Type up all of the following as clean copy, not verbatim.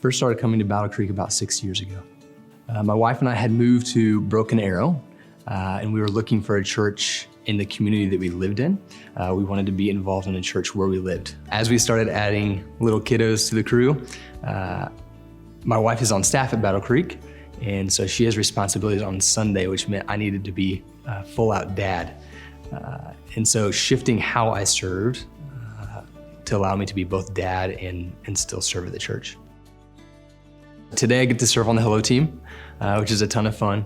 First started coming to Battle Creek about 6 years ago. My wife and I had moved to Broken Arrow, and we were looking for a church in the community that we lived in. We wanted to be involved in a church where we lived. As we started adding little kiddos to the crew, my wife is on staff at Battle Creek, and so she has responsibilities on Sunday, which meant I needed to be a full-out dad. And so shifting how I served to allow me to be both dad and still serve at the church. Today I get to serve on the Hello team, which is a ton of fun.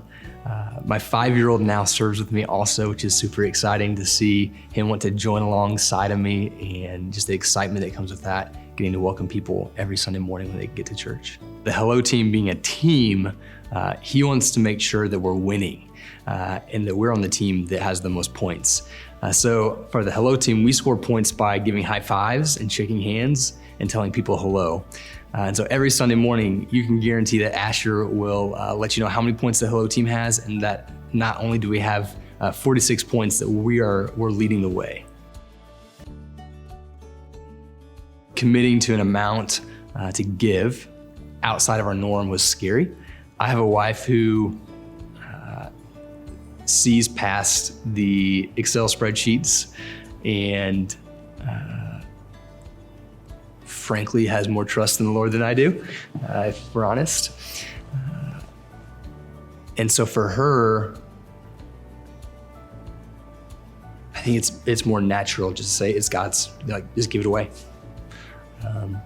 My 5-year-old now serves with me also, which is super exciting to see him want to join alongside of me, and just the excitement that comes with that, getting to welcome people every Sunday morning when they get to church. The Hello team being a team, he wants to make sure that we're winning and that we're on the team that has the most points. So for the Hello team, we score points by giving high fives and shaking hands and telling people hello. And so every Sunday morning, you can guarantee that Asher will let you know how many points the Hello team has, and that not only do we have 46 points, that we're leading the way. Committing to an amount to give outside of our norm was scary. I have a wife who sees past the Excel spreadsheets and frankly has more trust in the Lord than I do, if we're honest. And so for her, I think it's more natural just to say it's God's, like, just give it away.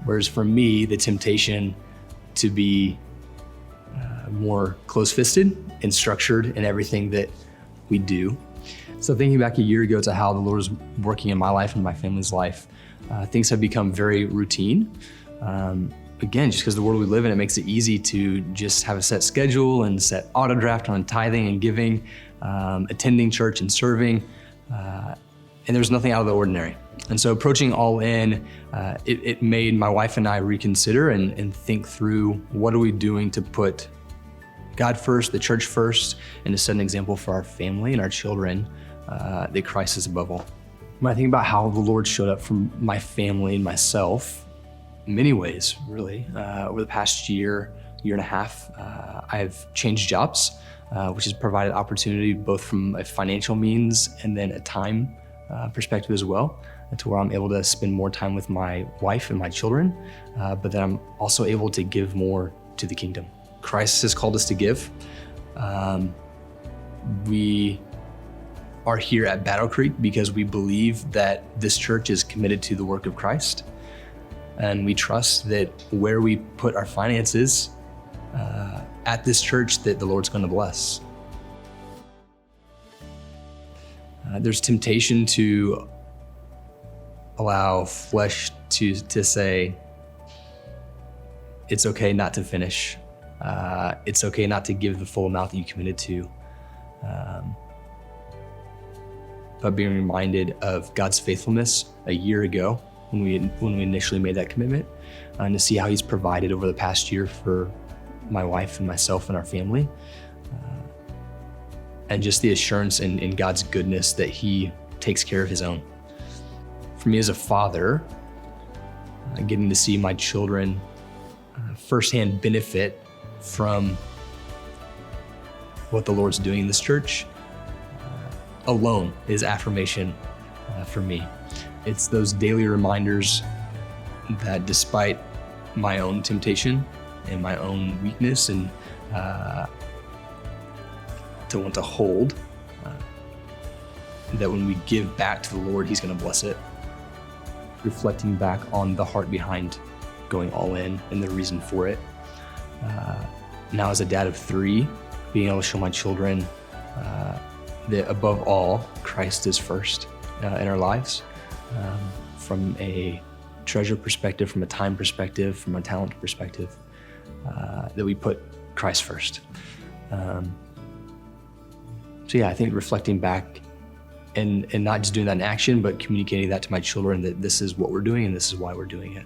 Whereas for me, the temptation to be more close-fisted and structured in everything that we do. So thinking back a year ago to how the Lord is working in my life and my family's life, things have become very routine. Again, just because the world we live in, it makes it easy to just have a set schedule and set auto draft on tithing and giving, attending church and serving, and there's nothing out of the ordinary. And so approaching all in, it made my wife and I reconsider and think through, what are we doing to put God first, the church first, and to set an example for our family and our children that Christ is above all. When I think about how the Lord showed up for my family and myself, in many ways, really, over the past year and a half, I've changed jobs, which has provided opportunity both from a financial means and then a time perspective as well, to where I'm able to spend more time with my wife and my children, but then I'm also able to give more to the kingdom. Christ has called us to give. We are here at Battle Creek because we believe that this church is committed to the work of Christ. And we trust that where we put our finances at this church, that the Lord's going to bless. There's temptation to allow flesh to say, it's okay not to finish. It's okay not to give the full amount that you committed to. But being reminded of God's faithfulness a year ago when we initially made that commitment, and to see how He's provided over the past year for my wife and myself and our family, and just the assurance in God's goodness that He takes care of His own. For me as a father, getting to see my children firsthand benefit from what the Lord's doing in this church alone is affirmation for me. It's those daily reminders that despite my own temptation and my own weakness and to want to hold, that when we give back to the Lord, He's going to bless it. Reflecting back on the heart behind going all in and the reason for it. Now as a dad of 3, being able to show my children that above all, Christ is first in our lives, from a treasure perspective, from a time perspective, from a talent perspective, that we put Christ first. So yeah, I think reflecting back and not just doing that in action, but communicating that to my children that this is what we're doing and this is why we're doing it.